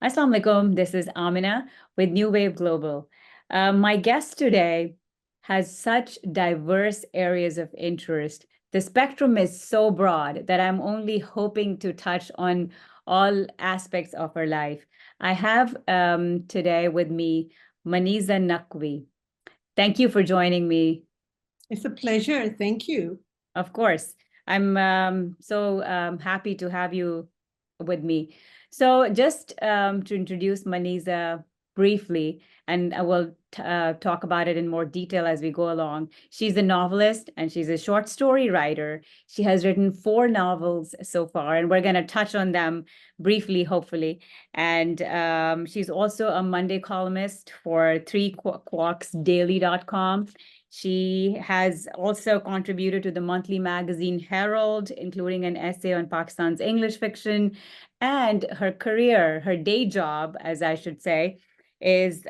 Assalamu alaikum. This is Amina with New Wave Global. My guest today has such diverse areas of interest. The spectrum is so broad that I'm only hoping to touch on all aspects of her life. I have today with me Maniza Naqvi. Thank you for joining me. It's a pleasure. Thank you. Of course. I'm so happy to have you with me. So just to introduce Maniza briefly, and I will talk about it in more detail as we go along. She's a novelist and she's a short story writer. She has written 4 novels so far, and we're going to touch on them briefly, hopefully. And she's also a Monday columnist for 3quarksdaily.com. She has also contributed to the monthly magazine Herald, including an essay on Pakistan's English fiction. And her career, her day job, as I should say, is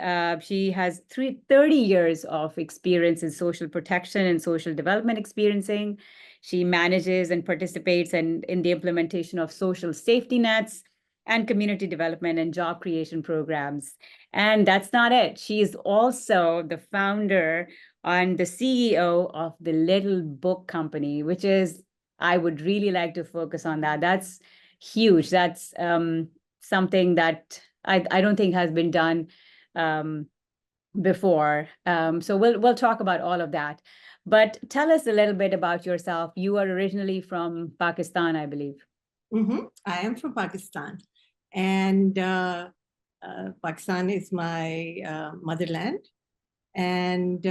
she has 30 years of experience in social protection and social development experiencing. She manages and participates in the implementation of social safety nets and community development and job creation programs. And that's not it. She is also the founder and the CEO of the Little Book Company, which is, I would really like to focus on that. That's huge. That's something that I don't think has been done before. So we'll talk about all of that. But tell us a little bit about yourself. You are originally from Pakistan, I believe. I am from Pakistan, and Pakistan is my motherland, and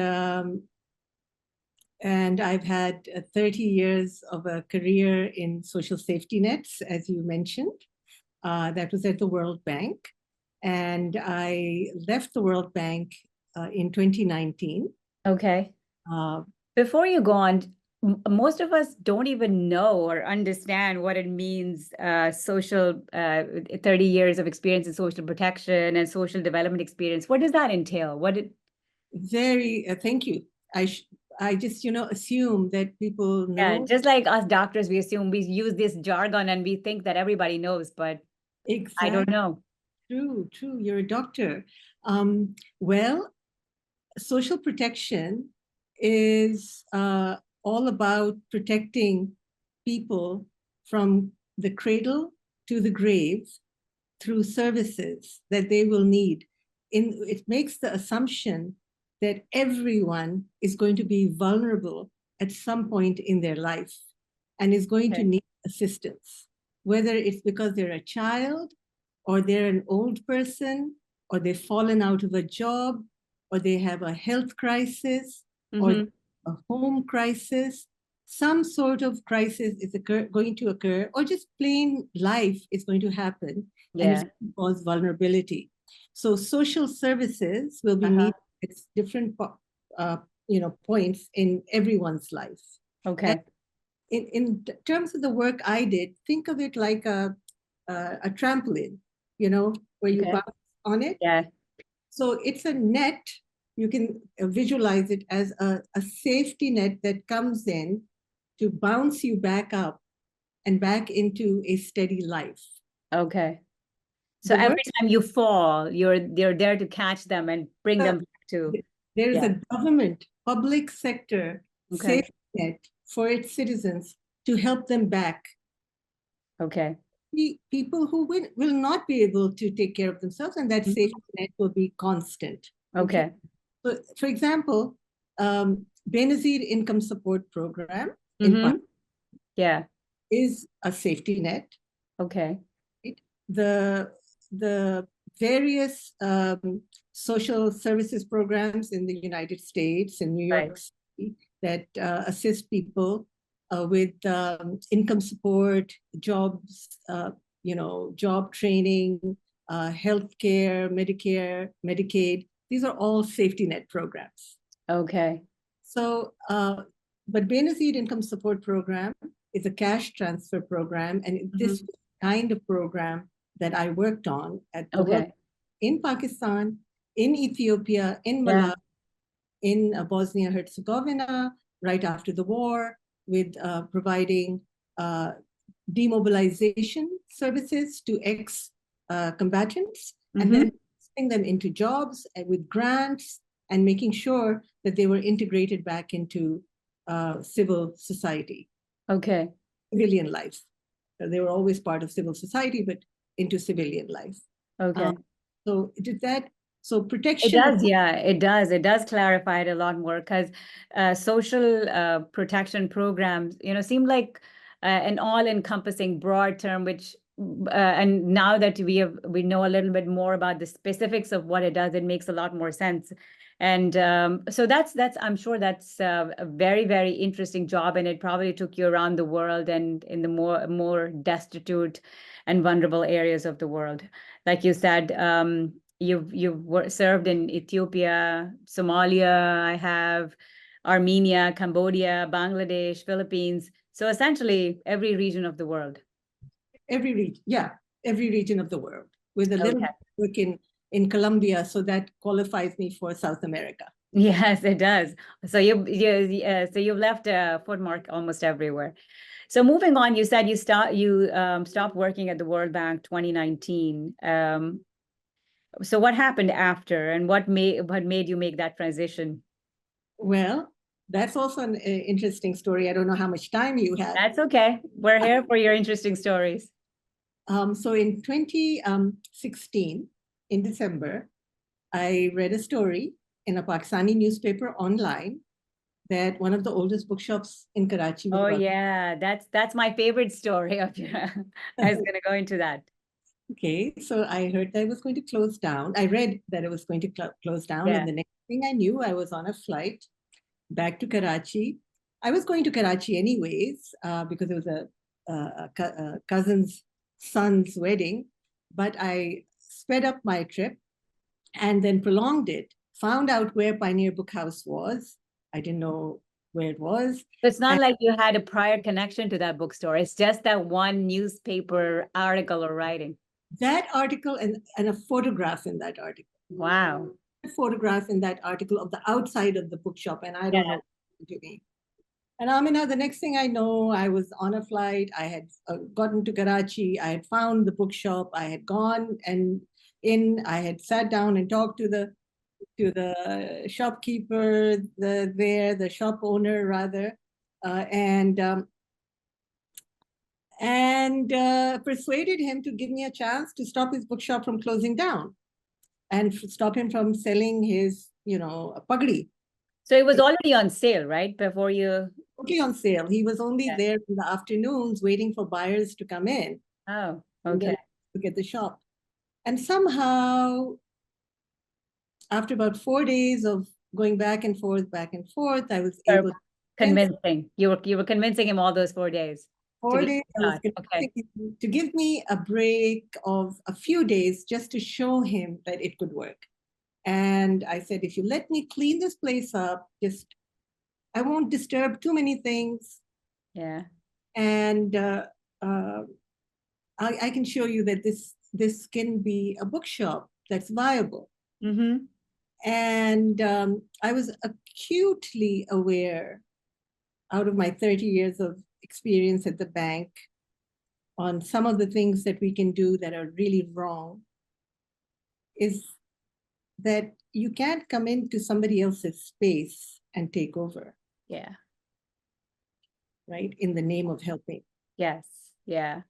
I've had 30 years of a career in social safety nets, as you mentioned. That was at the World Bank, and I left the World Bank in 2019. Okay. Before you go on, most of us don't even know or understand what it means, 30 years of experience in social protection and social development experience. What does that entail? Thank you. I just, assume that people know. Yeah, just like us doctors, we assume we use this jargon and we think that everybody knows, but exactly. I don't know. True. You're a doctor. Well, social protection is all about protecting people from the cradle to the grave through services that they will need. It makes the assumption that everyone is going to be vulnerable at some point in their life and is going to need assistance, whether it's because they're a child or they're an old person or they've fallen out of a job or they have a health crisis or a home crisis. Some sort of crisis is going to occur, or just plain life is going to happen, and it's going to cause vulnerability. So social services will be needed at different points in everyone's life. Okay. And in terms of the work I did, think of it like a trampoline, where you bounce on it. Yeah. So it's a net. You can visualize it as a safety net that comes in to bounce you back up and back into a steady life. Okay. So every time you fall, you're there to catch them and bring them back to. There is a government, public sector safety net for its citizens to help them back. Okay. People who will not be able to take care of themselves, and that safety net will be constant. Okay. So, for example, Benazir Income Support Program in Pakistan is a safety net. Okay. The various social services programs in the United States and New York City that assist people with income support, jobs, job training, healthcare, Medicare, Medicaid. These are all safety net programs. Okay. So, but Benazir Income Support Program is a cash transfer program, and this kind of program that I worked on at the work in Pakistan, in Ethiopia, in Malawi, in Bosnia-Herzegovina, right after the war, with providing demobilization services to combatants, and then putting them into jobs with grants and making sure that they were integrated back into civil society. Okay. Civilian life. They were always part of civil society, but into civilian life. Okay. So did that, so It protection. does, yeah, it does. It does clarify it a lot more because social protection programs, seem like an all-encompassing broad term, which and now that we know a little bit more about the specifics of what it does, it makes a lot more sense. And so that's I'm sure that's a very, very interesting job, and it probably took you around the world and in the more destitute and vulnerable areas of the world. Like you said, you've served in Ethiopia, Somalia, I have Armenia, Cambodia, Bangladesh, Philippines. So essentially every region of the world. Every region, yeah, every region of the world, with a little Okay. work in Colombia, so that qualifies me for South America. Yes, it does. So you've left a footmark almost everywhere. So moving on, you said you stopped working at the World Bank 2019. So what happened after, and what made you make that transition? Well, that's also an interesting story. I don't know how much time you have. That's okay. We're here for your interesting stories. So in 2016, in December, I read a story in a Pakistani newspaper online that one of the oldest bookshops in Karachi was Oh about. yeah, that's my favorite story of your. I was going to go into that. Okay, so I heard that it was going to close down. I read that it was going to close down, Yeah. and the next thing I knew, I was on a flight back to Karachi. I was going to Karachi anyways because it was a cousin's son's wedding, but I sped up my trip and then prolonged it. Found out where Pioneer Book House was. I didn't know where it was. It's not like you had a prior connection to that bookstore. It's just that one newspaper article or writing. That article and a photograph in that article. Wow. A photograph in that article of the outside of the bookshop, and I don't know what to me. And Amina, the next thing I know, I was on a flight. I had gotten to Karachi. I had found the bookshop. I had gone and I had sat down and talked to the shopkeeper, the shop owner rather, and persuaded him to give me a chance to stop his bookshop from closing down and stop him from selling his, pagdi. So it was already on sale, right? Before you. Okay, on sale. He was only there in the afternoons waiting for buyers to come in. Oh, okay. To get the shop. And somehow, after about 4 days of going back and forth, I was able to convincing. You were convincing him all those 4 days. 4 days, I was convincing him to give me a break of a few days just to show him that it could work. And I said, if you let me clean this place up, I won't disturb too many things. Yeah. And I can show you that this can be a bookshop that's viable. Mm-hmm. And I was acutely aware, out of my 30 years of experience at the bank, on some of the things that we can do that are really wrong, is that you can't come into somebody else's space and take over. Yeah. Right? In the name of helping. Yes. Yeah.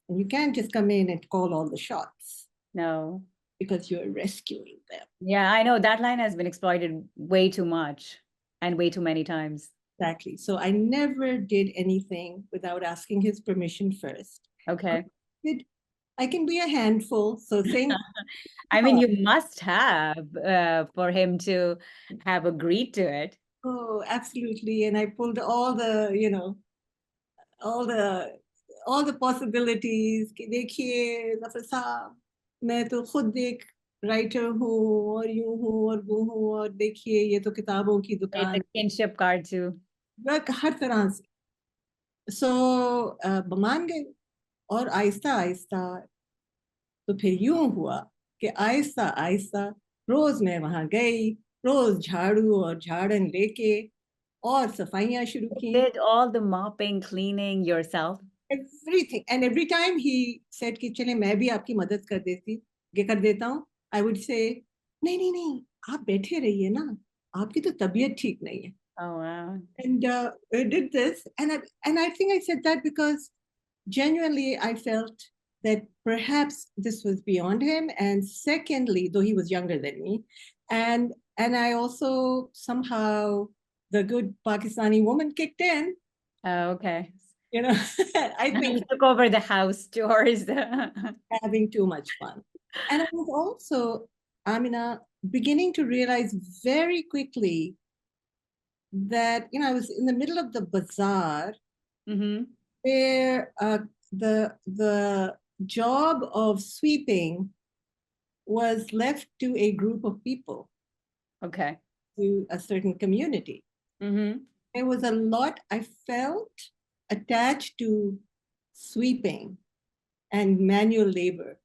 And you can't just come in and call all the shots. No. Because you're rescuing them. Yeah, I know that line has been exploited way too much and way too many times. Exactly. So I never did anything without asking his permission first. Okay. I can be a handful. So same. I mean, you must have for him to have agreed to it. Oh, absolutely. And I pulled all the, all the possibilities. देखिए ज़फ़र साहब, मैं तो खुद एक writer हूँ और यूं हूँ और वो हूँ और देखिए ये तो किताबों की दुकान. It's a kinship card too. हर तरह से. So मान गए और आहिस्ता आहिस्ता तो फिर यूं हुआ कि आहिस्ता आहिस्ता रोज मैं वहां गई, रोज झाड़ू और झाड़न लेके और सफाइयां शुरू की. Did all the mopping, cleaning yourself? everything. And every time he said कि चले मैं भी आपकी मदद कर देता हूँ, I would say नहीं नहीं नहीं आप बैठे रहिए ना, आपकी तो तबीयत ठीक नहीं है. Oh, wow. And I did this, and I think I said that because genuinely I felt that perhaps this was beyond him, and secondly, though he was younger than me, and I also somehow the good Pakistani woman kicked in. Oh, okay. You know, I You think took over the house chores. having too much fun, and I was also, Amina, beginning to realize very quickly that I was in the middle of the bazaar Mm-hmm. where the job of sweeping was left to a group of people, Okay. to a certain community. Mm-hmm. There was a lot I felt attached to sweeping and manual labor.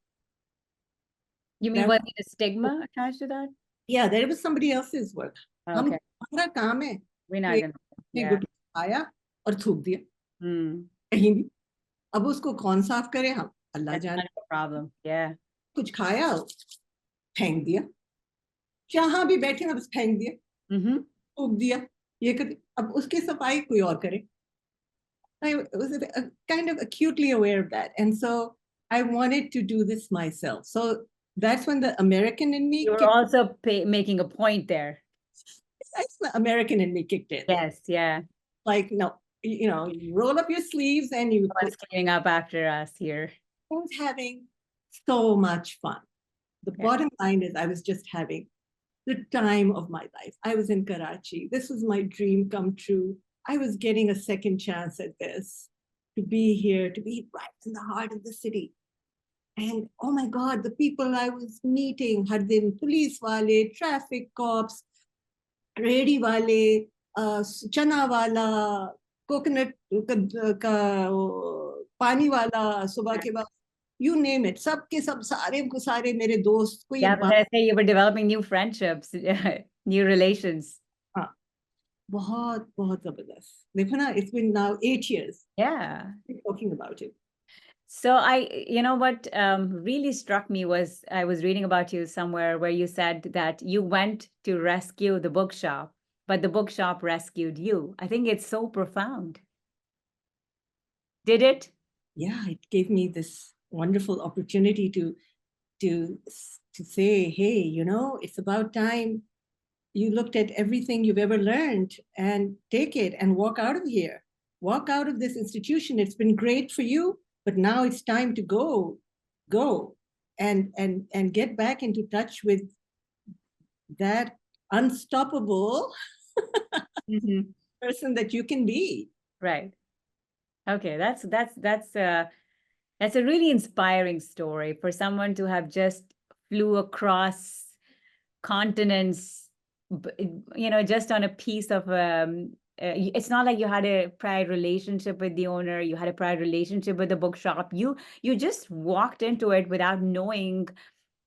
You mean, That, was it a stigma attached to that? yeah, that was somebody else's work. Okay. हमारा काम है We're not कि gonna. ने Yeah. गुटखा खाया और थूक दिया Mm. कहीं भी. अब उसको कौन साफ करे, हम अल्लाह That's जाने. kind of a problem. Yeah. कुछ खाया फेंक दिया, जहां भी बैठे ना बस फेंक दिया, Mm-hmm. थूक दिया, ये कर. अब उसकी सफाई कोई और करे. I was kind of acutely aware of that, and so I wanted to do this myself. So that's when the American in me You were kicked. also making a point there. That's the American in me kicked in. Yes. Yeah. Like, no, you roll up your sleeves and you. What's cleaning up after us here? I was having so much fun. The Yeah. bottom line is I was just having the time of my life. I was in Karachi. This was my dream come true. I was getting a second chance at this, to be here, to be right in the heart of the city. And oh my God, the people I was meeting, har din police wale, traffic cops, ready wale, chana wala, coconut ka pani wala, subah ke baad, you name it. सब के सब सारे को सारे मेरे दोस्त को ये Yeah, but I say you were developing new friendships, new relations. हाँ, बहुत बहुत जबरदस्त. देखो ना, it's been now 8 years. Yeah. Talking about it. So what really struck me was I was reading about you somewhere where you said that you went to rescue the bookshop, but the bookshop rescued you. I think it's so profound. Did it? Yeah, it gave me this wonderful opportunity to say, hey, it's about time you looked at everything you've ever learned and take it and walk out of here. Walk out of this institution. It's been great for you, but now it's time to go and get back into touch with that unstoppable person that you can be. Right. Okay, that's a really inspiring story for someone to have just flew across continents, just on a piece of it's not like you had a prior relationship with the owner, you had a prior relationship with the bookshop. You just walked into it without knowing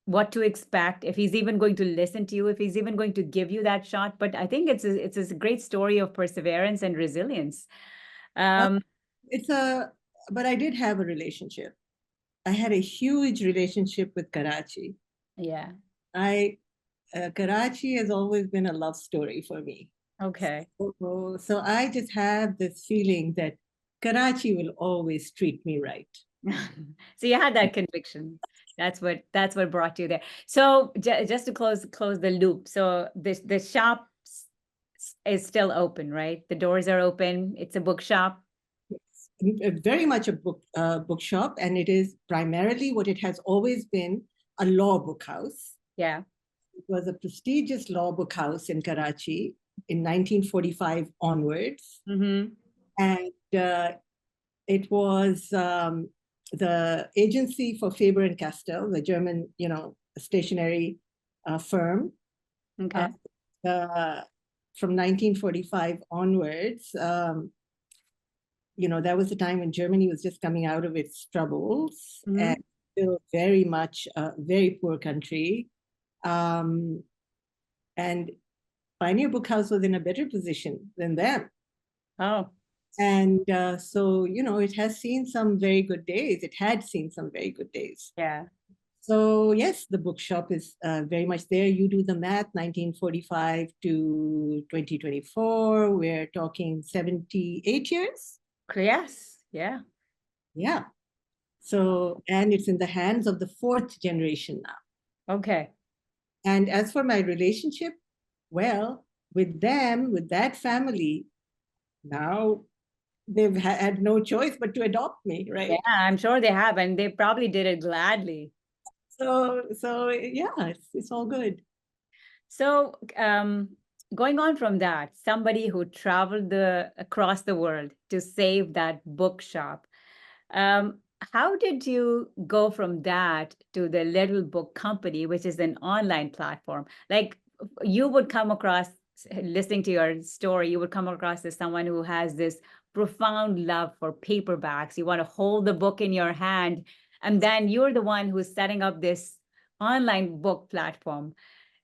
what to expect, if he's even going to listen to you, if he's even going to give you that shot. But I think it's a great story of perseverance and resilience. But I did have a relationship. I had a huge relationship with Karachi. Yeah. Karachi has always been a love story for me. Okay. So I just have this feeling that Karachi will always treat me right. So you had that conviction. That's what brought you there. So just to close the loop. So the shop is still open, right? The doors are open. It's a bookshop. Yes. Very much a bookshop, and it is primarily what it has always been, a law book house. Yeah. It was a prestigious law book house in Karachi in 1945 onwards. Mm-hmm. And it was the agency for Faber and Castell, the German, stationery firm. Okay. From 1945 onwards, that was the time when Germany was just coming out of its troubles, and still very much a very poor country. And Pioneer Book House was in a better position than them. Oh. And so, it has seen some very good days. It had seen some very good days. Yeah. So yes, the bookshop is very much there. You do the math, 1945 to 2024. We're talking 78 years. Yes. Yeah. Yeah. So, and it's in the hands of the fourth generation now. Okay. And as for my relationship, well, with them, with that family, now they've had no choice but to adopt me, Yeah, right? I'm sure they have, and they probably did it gladly. So yeah, it's all good. So, going on from that, somebody who traveled across the world to save that bookshop, um, how did you go from that to the Little Book Company, which is an online platform? Like you would come across, listening to your story, you would come across as someone who has this profound love for paperbacks. You want to hold the book in your hand, and then you're the one who's setting up this online book platform.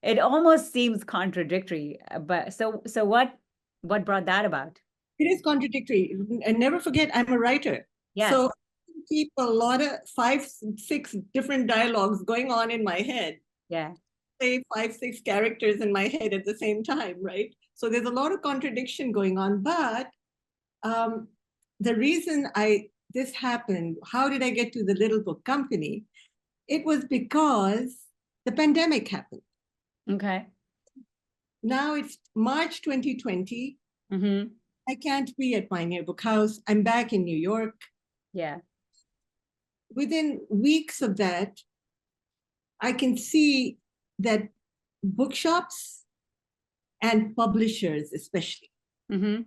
It almost seems contradictory, but so what brought that about? It is contradictory. And never forget, I'm a writer. Yes. So I keep a lot of 5, 6 different dialogues going on in my head, Yeah. say 5, 6 characters in my head at the same time, right? So there's a lot of contradiction going on. But um, the reason this happened, how did I get to the Little Book Company? It was because the pandemic happened. Okay. Now it's March 2020. Mm-hmm. I can't be at Pioneer Book House. I'm back in New York. Yeah. Within weeks of that, I can see that bookshops and publishers, especially, Mm-hmm.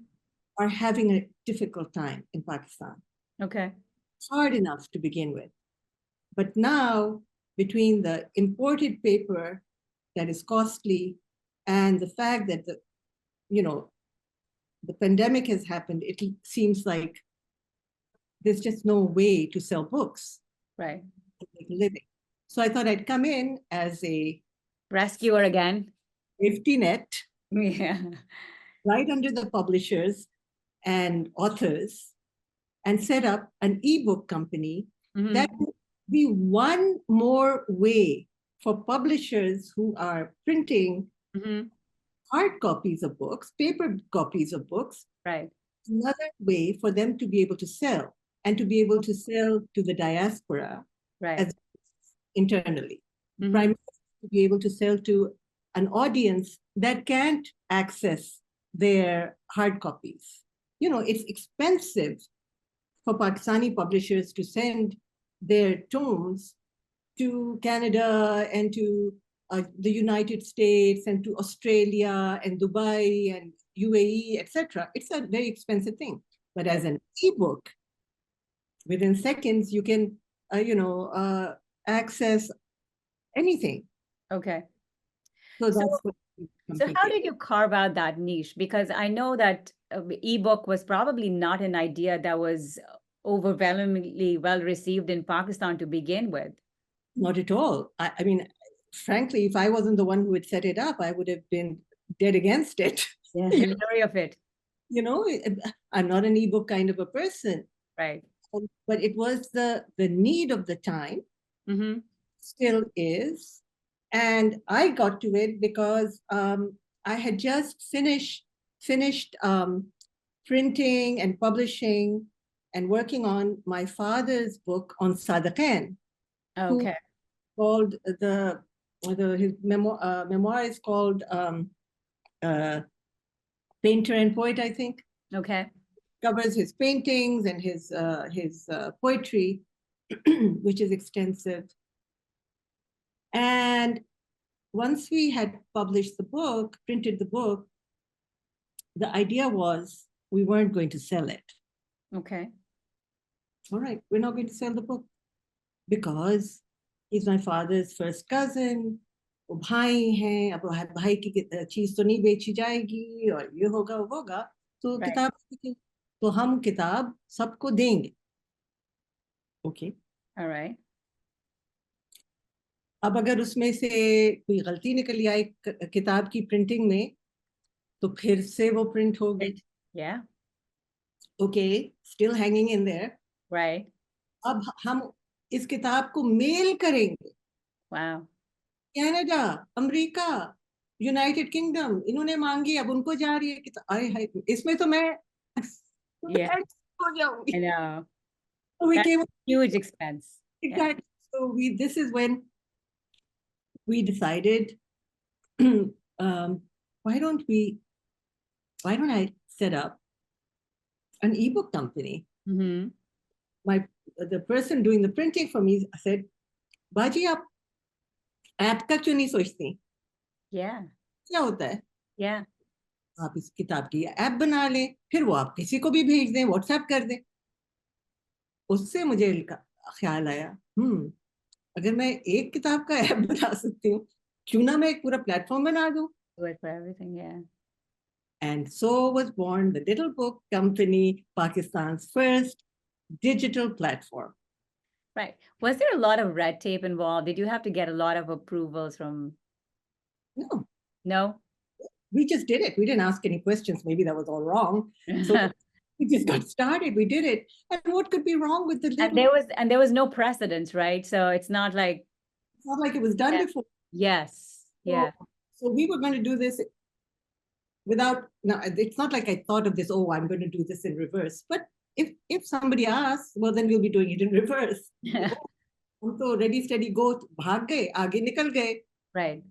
are having a difficult time in Pakistan. Okay. It's hard enough to begin with. But now, between the imported paper that is costly and the fact that the pandemic has happened, it seems like there's just no way to sell books Right. to make a living. So I thought I'd come in as a Rescuer again. safety net Yeah. right under the publishers and authors and set up an ebook company that Mm-hmm. would be one more way for publishers who are printing Mm-hmm. hard copies of books, paper copies of books, Right. another way for them to be able to sell and to be able to sell to the diaspora Right. as internally, Mm-hmm. primarily to be able to sell to an audience that can't access their hard copies. It's expensive for Pakistani publishers to send their tomes to Canada and to the United States and to Australia and Dubai and UAE, etc. It's a very expensive thing. But Right. as an ebook, within seconds, you can, access anything. Okay. So So that's what so how completed. did you carve out that niche? Because I know that ebook was probably not an idea that was overwhelmingly well received in Pakistan to begin with. Not at all. I mean, frankly, if I wasn't the one who had set it up, I would have been dead against it. Yeah. Leery of it. you know, I'm not an ebook kind of a person, Right. but it was the need of the time, Mm-hmm. still is, and I got to it because I had just finished printing and publishing and working on my father's book on Sadaqain, who Okay. called his memoir is called uh, Painter and Poet, I think. Okay. Covers his paintings and his poetry, which is extensive. And once we had published the book, printed the book, the idea was we weren't going to sell it. Okay. All right, we're not going to sell the book because he's my father's first cousin. वो भाई हैं, अब भाई की चीज तो नहीं बेची जाएगी और ये होगा वो होगा, तो Right. किताब तो हम किताब सबको देंगे. ओके. All right. अब अगर उसमें से कोई गलती निकल आए किताब की प्रिंटिंग में, तो फिर से वो प्रिंट होगी. Yeah. Okay, still hanging in there. Right. अब हम इस किताब को मेल करेंगे Wow. Canada, America, United kingdom, इन्होंने मांगी, अब उनको जा रही है किताब। अरे हाय, इसमें तो मैं Yeah, हो जाऊंगी। I know. So we That's came, huge expense. Yeah. exactly. So this is when we decided, why don't I set up an ebook company? Mm-hmm. The person doing the printing for me said, बाजी आप app का क्यों नहीं सोचती? Yeah. क्या होता है? Yeah. आप इस किताब की ऐप बना लें, फिर वो आप किसी को भी भेज दें, व्हाट्सएप कर दें। उससे मुझे ख्याल आया, अगर मैं एक किताब का ऐप बना सकती हूँ, क्यों ना मैं एक पूरा प्लेटफॉर्म बना दूं? Do it for everything. Yeah. And so was born the Little Book Company, Pakistan's first digital platform. Right. Was there a lot of red tape involved? Did you have to get a lot of approvals from? No, No? we just did it. We didn't ask any questions. Maybe that was all wrong. So we just got started. We did it. And what could be wrong with the And little? there was no precedence, right? So it's not like, It's not like it was done yeah. before. Yes. Yeah. So we were going to do this without. Now it's not like I thought of this. Oh, I'm going to do this in reverse. But if somebody asks, well, then we'll be doing it in reverse. हम तो ready steady go, भाग गए, आगे निकल गए, Right.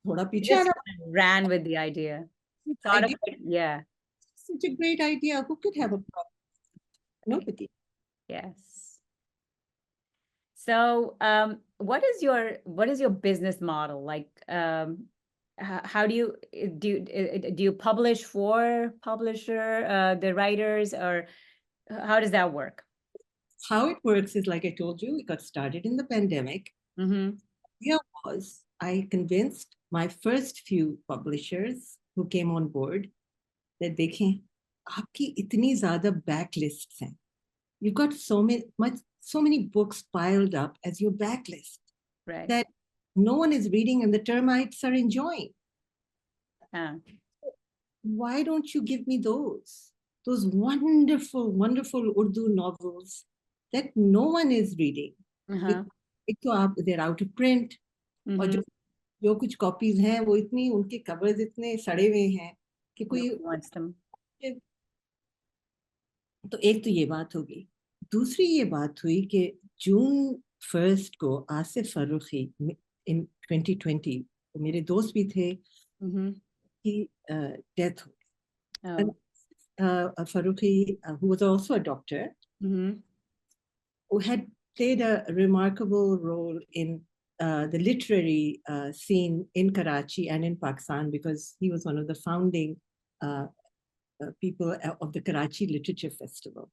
थोड़ा You पीछे just आना। ran with the idea. Thought of Idea, it. Yeah. such a great idea. Who could have a problem? Nobody. Yes. So, what is your business model? Like, how do you publish for publisher, the writers, or how does that work? How it works is like I told you, it got started in the pandemic. Mm-hmm. Idea was I convinced my first few publishers who came on board that देखें आपकी इतनी ज़्यादा backlists हैं. You've got so many books piled up as your backlist Right. that no one is reading and the termites are enjoying. Why don't you give me those wonderful, wonderful Urdu novels that no one is reading? Uh-huh. एक तो आप they're out of print, और Mm-hmm. जो कुछ copies हैं वो इतनी, उनके कवर्स इतने सड़े हुए हैं कि कोई Nobody wants them. तो एक तो ये बात होगी। दूसरी ये बात हुई कि जून 1 को आसिफ फरूखी इन 2020 मेरे दोस्त भी थे Mm-hmm. कि डेथ हो गई। Oh. Farooqi, who was also a doctor, Mm-hmm. who had played a remarkable role in the literary scene in Karachi and in Pakistan, because he was one of the founding people of the Karachi Literature Festival.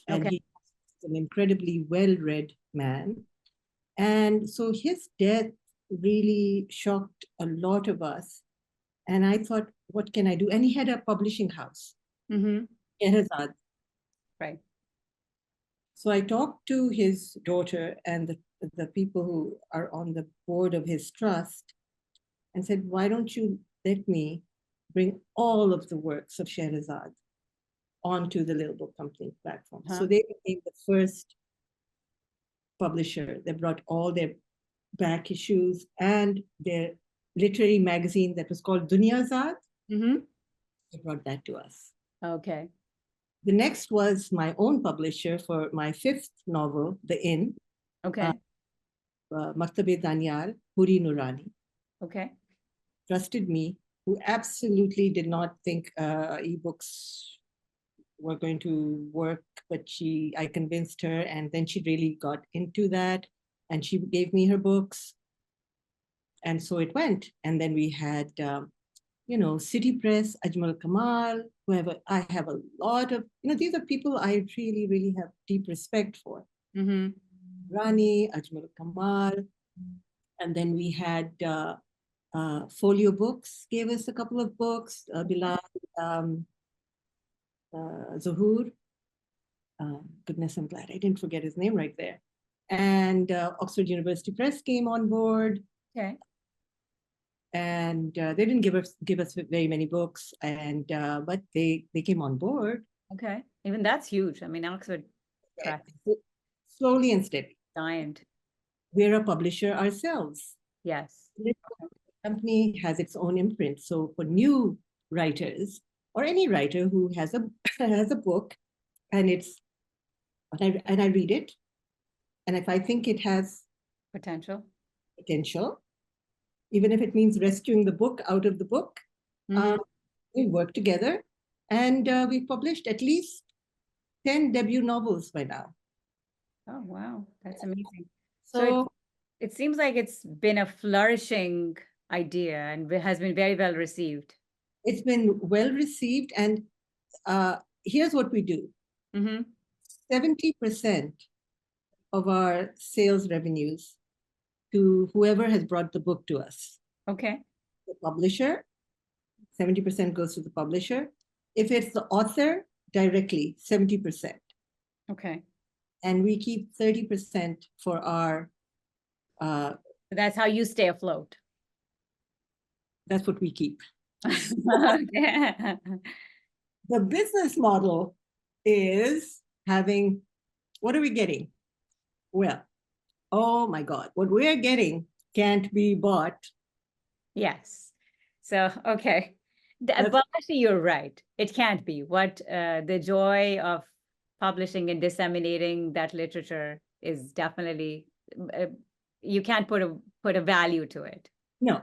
And Okay. he was an incredibly well-read man. And so his death really shocked a lot of us. And I thought, what can I do? And he had a publishing house, Mm-hmm. Sherazad. Right. So I talked to his daughter and the people who are on the board of his trust and said, why don't you let me bring all of the works of Sherazad onto the Little Book Company platform? Huh. So they became the first publisher. They brought all their back issues and their literary magazine that was called Dunyazad. Mm-hmm. They brought that to us. Okay. The next was my own publisher for my 5th novel, The Inn. Okay. Maktab-e Danyal, Huri Nurani. Okay. Trusted me, who absolutely did not think ebooks were going to work, but I convinced her, and then she really got into that, and she gave me her books, and so it went. And then we had, City Press, Ajmal Kamal, whoever. I have a lot of, these are people I really, really have deep respect for. Mm-hmm. Rani, Ajmal Kamal, and then we had Folio Books gave us a couple of books, Bilal, Zuhur. Goodness, I'm glad I didn't forget his name right there. And Oxford University Press came on board. Okay. And they didn't give us very many books, and but they came on board. Okay. Even that's huge. I mean, Oxford Press, Slowly and steady. giant. We're a publisher ourselves. Yes. The company has its own imprint. So for new writers or any writer who has a has a book and I read it, and if I think it has Potential. potential, even if it means rescuing the book out of the book, Mhm. we work together, and we've published at least 10 debut novels by now. Oh, wow. That's amazing. So So it seems like it's been a flourishing idea and has been very well received. it's been well received, and here's what we do. Mm-hmm. 70% of our sales revenues to whoever has brought the book to us. Okay. The publisher, 70% goes to the publisher. If it's the author, directly, 70%. Okay. And we keep 30% for our, That's how you stay afloat. that's what we keep. Okay. The business model is having, what are we getting? Well, oh my God, what we're getting can't be bought. Yes. So, okay. That's, But actually, you're right. It can't be. What the joy of publishing and disseminating that literature is definitely, uh, you can't put a value to it. no,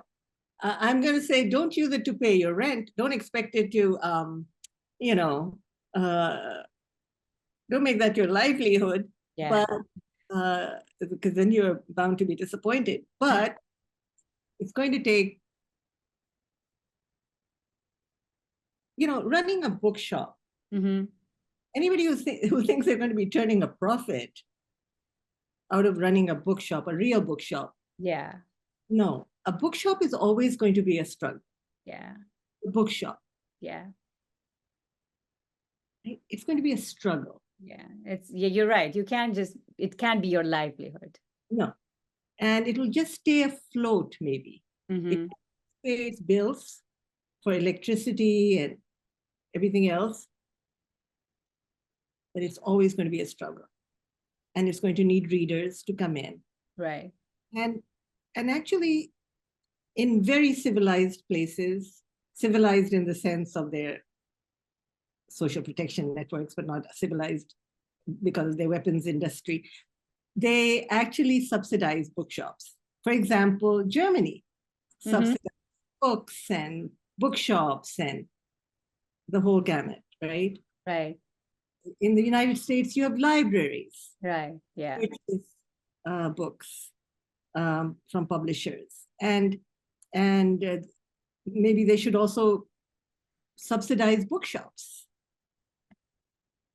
I'm going to say, don't use it to pay your rent. Don't expect it to, you know, uh, don't make that your livelihood. Yeah. But because then you're bound to be disappointed. But it's going to take, running a bookshop. Mm-hmm. Anybody who thinks they're going to be turning a profit out of running a bookshop, a real bookshop, Yeah. no. A bookshop is always going to be a struggle. Yeah. A bookshop, Yeah. right? It's going to be a struggle. Yeah. You're right. It can't be your livelihood. No. And it will just stay afloat, maybe. It Mm-hmm. pays bills for electricity and everything else, but it's always going to be a struggle. And it's going to need readers to come in. Right. And actually, in very civilized places, civilized in the sense of their social protection networks, but not civilized because of their weapons industry, they actually subsidize bookshops. For example, Germany Mm-hmm. subsidizes books and bookshops and the whole gamut, right? Right. In the United States, you have libraries, Right. Yeah. purchase books from publishers, and maybe they should also subsidize bookshops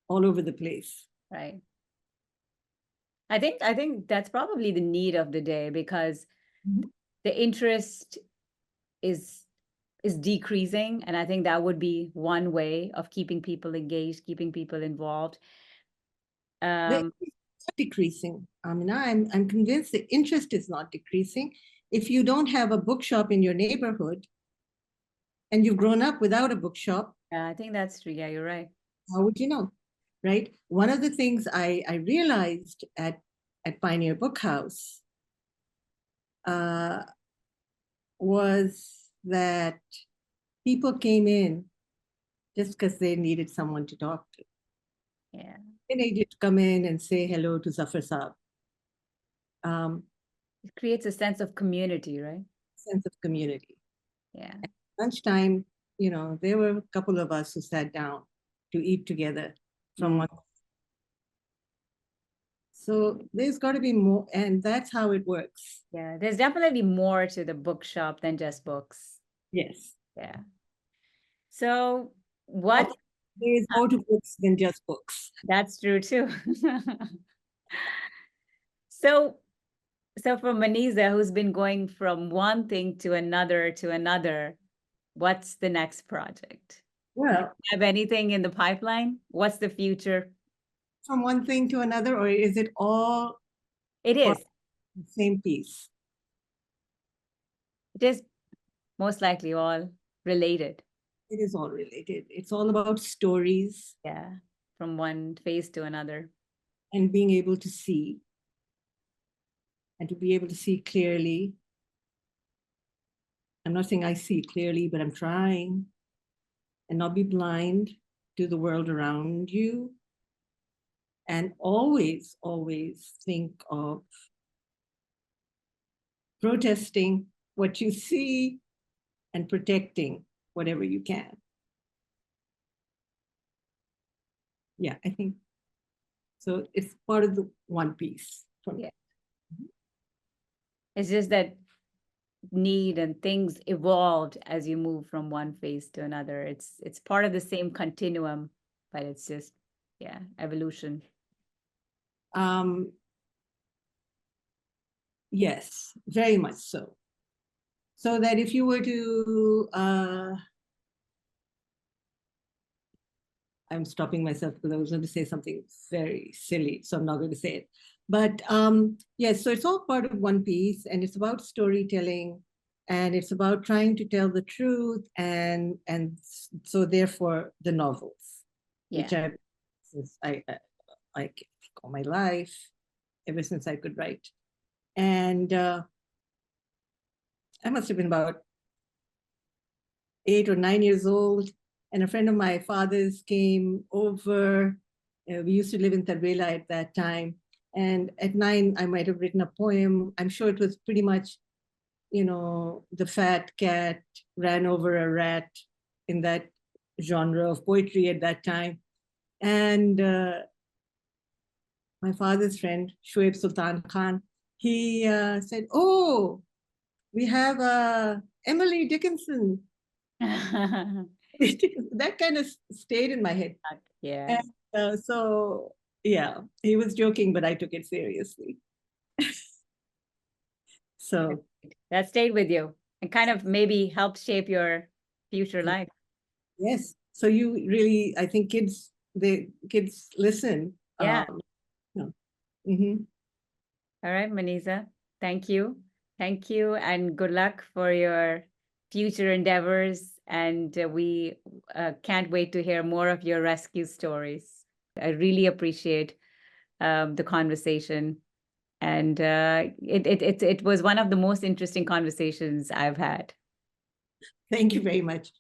all over the place. Right. I think that's probably the need of the day because Mhm. the interest is is decreasing, and I think that would be one way of keeping people engaged, keeping people involved. The Um, interest is not decreasing. I mean, I'm convinced the interest is not decreasing. If you don't have a bookshop in your neighborhood and you've grown up without a bookshop, yeah, I think that's true. Yeah, you're right. how would you know? Right? One of the things I realized at Pioneer Book House uh, was that people came in just because they needed someone to talk to. Yeah, They needed to come in and say hello to Zafar Saab. it creates a sense of community, right? Sense of community. Yeah. At lunchtime, there were a couple of us who sat down to eat together from Mm. one. So there's got to be more, and that's how it works. Yeah, there's definitely more to the bookshop than just books. Yes. Yeah. So what? There is more to books than just books. That's true too. So, so for Maniza, who's been going from one thing to another, what's the next project? Do you Well, have anything in the pipeline? What's the future? from one thing to another, or is it all It part is. of the same piece? It is most likely all related. It is all related. It's all about stories Yeah, from one phase to another. and being able to see, and to be able to see clearly. I'm not saying I see clearly, but I'm trying, and not be blind to the world around you. And always, always think of protesting what you see and protecting whatever you can. Yeah, I think so. It's part of the one piece for me. Yeah. It's just that need and things evolved as you move from one phase to another. It's part of the same continuum, but it's just, yeah, evolution. Yes, very much so. So that if you were to, I'm stopping myself because I was going to say something very silly, so I'm not going to say it. But yes, so it's all part of one piece, and it's about storytelling, and it's about trying to tell the truth, and so therefore the novels, which Yeah. I think all my life, ever since I could write, and I must have been about 8 or 9 years old, and a friend of my father's came over. We used to live in Tarbela at that time. And at 9, I might have written a poem. I'm sure it was pretty much, the fat cat ran over a rat, in that genre of poetry at that time. And my father's friend, Shoaib Sultan Khan, he said, "Oh, we have Emily Dickinson." That kind of stayed in my head. Yeah. And so, yeah, he was joking, but I took it seriously. So, That stayed with you and kind of maybe helped shape your future life. yes. So you really, I think kids listen. Yeah. Mhm. All right, Maniza. Thank you. Thank you, and good luck for your future endeavors. And we can't wait to hear more of your rescue stories. I really appreciate the conversation, and it was one of the most interesting conversations I've had. Thank you very much.